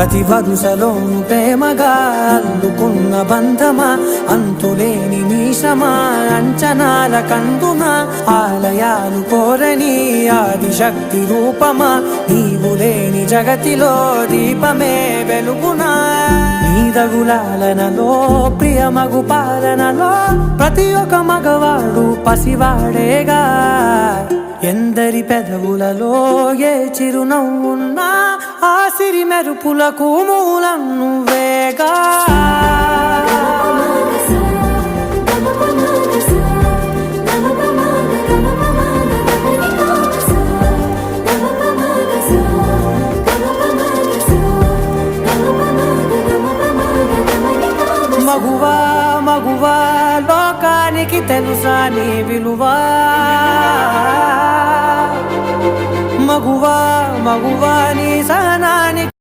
ప్రతి వరుసలోను ప్రేమగా అల్లుకున్న బంధమా, అంతులేని మీషమా, అంచనాల కందున ఆలయాలు కోరని ఆదిశక్తి రూపమా, నీవు లేని జగతిలో దీపమే వెలుగునా. నీదగులాలనలో ప్రియమగు పాలనలో ప్రతి ఒక్క మగవాడు పసివాడేగా. ఎందరి పెదవులలో ఏ చిరునవ్వున్నా ఆ సిరి మెరుపులకు మూలం నువ్వేగా. మగువా మగువా లోకానికి తెలుసా నీ విలువా. మగువా మగువా నీ సహనానికి